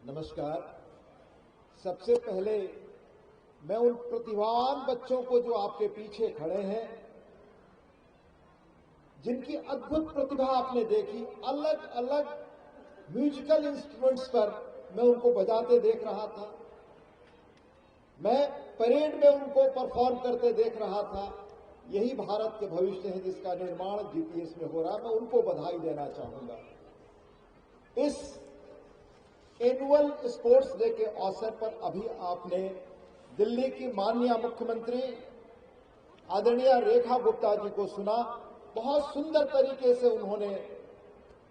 नमस्कार। सबसे पहले मैं उन प्रतिभावान बच्चों को जो आपके पीछे खड़े हैं, जिनकी अद्भुत प्रतिभा आपने देखी, अलग अलग म्यूजिकल इंस्ट्रूमेंट्स पर मैं उनको बजाते देख रहा था, मैं परेड में उनको परफॉर्म करते देख रहा था। यही भारत के भविष्य है जिसका निर्माण जीपीएस में हो रहा है। मैं उनको बधाई देना चाहूंगा। इस एनुअल स्पोर्ट्स डे के अवसर पर अभी आपने दिल्ली की माननीय मुख्यमंत्री आदरणीय रेखा गुप्ता जी को सुना। बहुत सुंदर तरीके से उन्होंने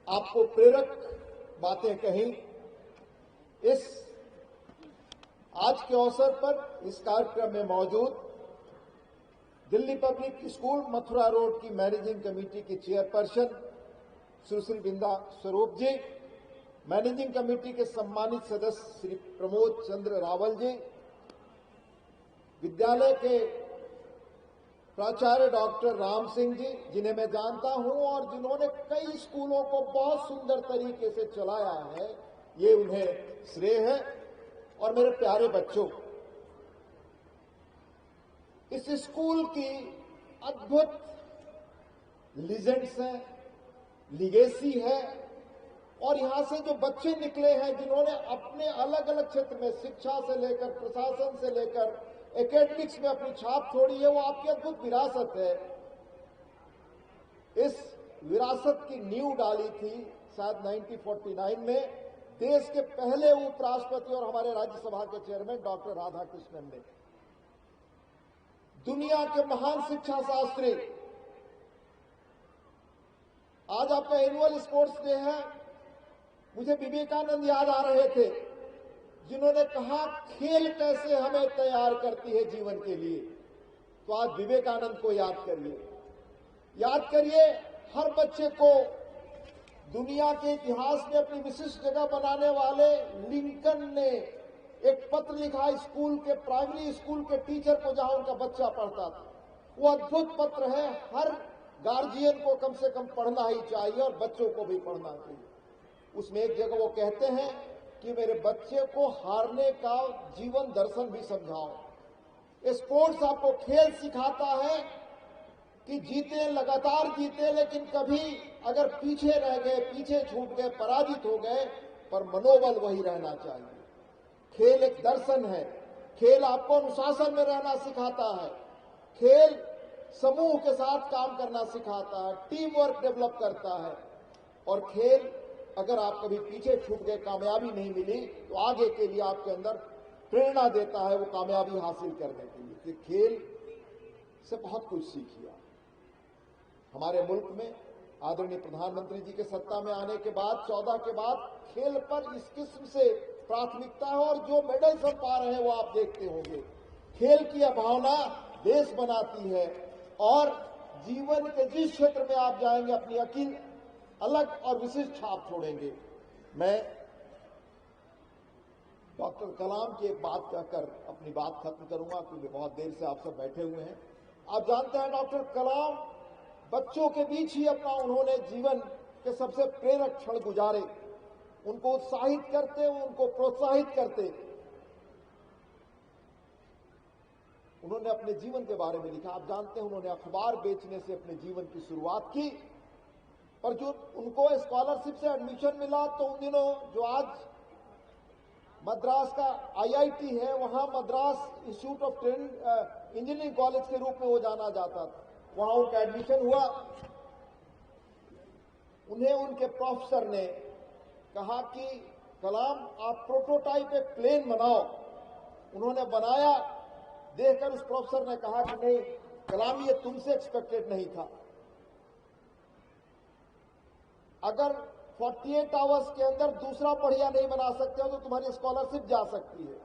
आपको प्रेरक बातें कही। इस आज के अवसर पर इस कार्यक्रम में मौजूद Delhi public school Mathura road की मैनेजिंग कमेटी की चेयरपर्सन सुश्री बिंदा स्वरूप जी, मैनेजिंग कमेटी के सम्मानित सदस्य श्री प्रमोद चंद्र रावल जी, विद्यालय के प्राचार्य डॉक्टर राम सिंह जी, जिन्हें मैं जानता हूं और जिन्होंने कई स्कूलों को बहुत सुंदर तरीके से चलाया है, ये उन्हें श्रेय है। और मेरे प्यारे बच्चों, इस स्कूल की अद्भुत लीजेंड्स है, लीगेसी है, और यहां से जो बच्चे निकले हैं जिन्होंने अपने अलग अलग क्षेत्र में शिक्षा से लेकर प्रशासन से लेकर एकेडमिक्स में अपनी छाप छोड़ी है, वो आपकी अद्भुत विरासत है। इस विरासत की नींव डाली थी शायद 1949 में देश के पहले उपराष्ट्रपति और हमारे राज्यसभा के चेयरमैन डॉक्टर राधाकृष्णन ने। दुनिया के महान शिक्षा शास्त्री, आज आपका एनुअल स्पोर्ट्स डे है। मुझे विवेकानंद याद आ रहे थे, जिन्होंने कहा खेल कैसे हमें तैयार करती है जीवन के लिए। तो आज विवेकानंद को याद करिए। हर बच्चे को दुनिया के इतिहास में अपनी विशिष्ट जगह बनाने वाले लिंकन ने एक पत्र लिखा स्कूल के, प्राइमरी स्कूल के टीचर को, जहां उनका बच्चा पढ़ता था। वो अद्भुत पत्र है। हर गार्जियन को कम से कम पढ़ना ही चाहिए और बच्चों को भी पढ़ना चाहिए। उसमें एक जगह वो कहते हैं कि मेरे बच्चे को हारने का जीवन दर्शन भी समझाओ। स्पोर्ट्स आपको खेल सिखाता है कि जीते, लगातार जीते, लेकिन कभी अगर पीछे रह गए, पीछे छूट गए, पराजित हो गए, पर मनोबल वही रहना चाहिए। खेल एक दर्शन है। खेल आपको अनुशासन में रहना सिखाता है। खेल समूह के साथ काम करना सिखाता है, टीम वर्क डेवलप करता है। और खेल अगर आप कभी पीछे छूट गए, कामयाबी नहीं मिली, तो आगे के लिए आपके अंदर प्रेरणा देता है वो कामयाबी हासिल करने के लिए। कि खेल से बहुत कुछ सीखिए। हमारे मुल्क में आदरणीय प्रधानमंत्री जी के सत्ता में आने के बाद 14 के बाद खेल पर इस किस्म से प्राथमिकता है, और जो मेडल्स हम पा रहे हैं वो आप देखते होंगे। खेल की यह भावना देश बनाती है, और जीवन के जिस क्षेत्र में आप जाएंगे अपनी अकील अलग और विशिष्ट छाप छोड़ेंगे। मैं डॉक्टर कलाम की एक बात कहकर अपनी बात खत्म करूंगा, क्योंकि बहुत देर से आप सब बैठे हुए हैं। आप जानते हैं डॉक्टर कलाम बच्चों के बीच ही अपना उन्होंने जीवन के सबसे प्रेरक क्षण गुजारे। उनको उत्साहित करते, उनको प्रोत्साहित करते। उन्होंने अपने जीवन के बारे में लिखा। आप जानते हैं उन्होंने अखबार बेचने से अपने जीवन की शुरुआत की, पर जो उनको स्कॉलरशिप से एडमिशन मिला, तो उन दिनों जो आज मद्रास का आईआईटी है, वहां Madras institute of engineering college के रूप में वो जाना जाता था, वहां उनका एडमिशन हुआ। उन्हें उनके प्रोफेसर ने कहा कि कलाम आप प्रोटोटाइप एक प्लेन बनाओ। उन्होंने बनाया। देखकर उस प्रोफेसर ने कहा कि नहीं कलाम, ये तुमसे एक्सपेक्टेड नहीं था। अगर 48 आवर्स के अंदर दूसरा बढ़िया नहीं बना सकते हो तो तुम्हारी स्कॉलरशिप जा सकती है।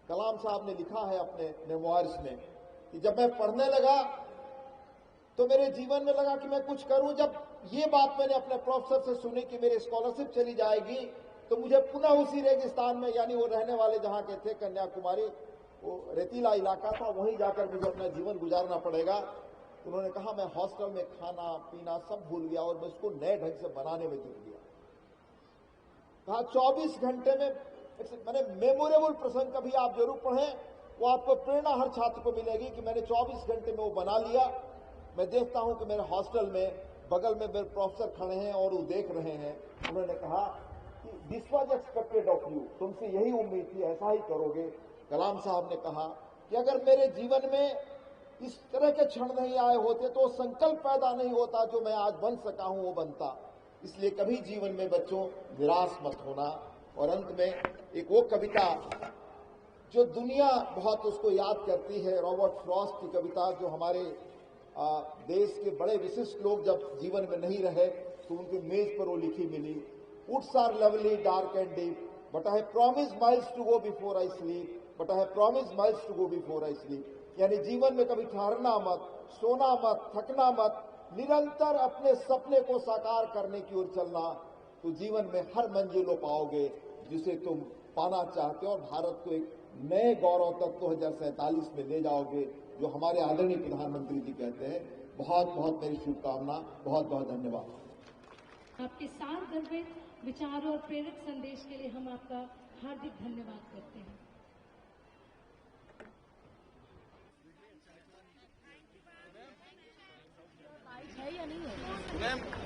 कलाम साहब ने लिखा है अपने मेमोइर्स में कि जब मैं पढ़ने लगा तो मेरे जीवन में लगा कि मैं कुछ करूं। जब ये बात मैंने अपने प्रोफेसर से सुनी कि मेरी स्कॉलरशिप चली जाएगी, तो मुझे पुनः उसी रेगिस्तान में, यानी वो रहने वाले जहां के थे कन्याकुमारी, वो रेतीला इलाका था, वहीं जाकर मुझे अपना जीवन गुजारना पड़ेगा। उन्होंने कहा मैं हॉस्टल में खाना पीना सब भूल गया और मैं उसको नए ढंग से बनाने में जुट गया। कहा 24 घंटे में मैंने मेमोरेबल प्रसंग कभी आप जरूर पढ़ें, वो आपको प्रेरणा हर छात्र को मिलेगी कि मैंने 24 घंटे में वो बना लिया। मैं देखता हूं कि मेरे हॉस्टल में बगल में मेरे प्रोफेसर खड़े हैं और वो देख रहे हैं। उन्होंने कहा कि this was expected of you, तुमसे यही उम्मीद थी, ऐसा ही करोगे। कलाम साहब ने कहा कि अगर मेरे जीवन में इस तरह के क्षण नहीं आए होते तो संकल्प पैदा नहीं होता जो मैं आज बन सका हूं वो बनता। इसलिए कभी जीवन में बच्चों निराश मत होना। और अंत में एक वो कविता जो दुनिया बहुत उसको याद करती है, रॉबर्ट फ्रॉस्ट की कविता, जो हमारे देश के बड़े विशिष्ट लोग जब जीवन में नहीं रहे तो उनके मेज पर वो लिखी मिली। Woods are lovely dark and deep, but I have promised miles to go before I sleep, but I have promised miles to go before I sleep. यानी जीवन में कभी ठहरना मत, सोना मत, थकना मत, निरंतर अपने सपने को साकार करने की ओर चलना, तो जीवन में हर मंजिल को पाओगे जिसे तुम पाना चाहते हो और भारत को एक नए गौरव तक 2047 में ले जाओगे, जो हमारे आदरणीय प्रधानमंत्री जी कहते हैं। बहुत बहुत मेरी शुभकामना, बहुत बहुत धन्यवाद। आपके साथ गर्भित विचारों और प्रेरक संदेश के लिए हम आपका हार्दिक धन्यवाद करते हैं। है या नहीं है?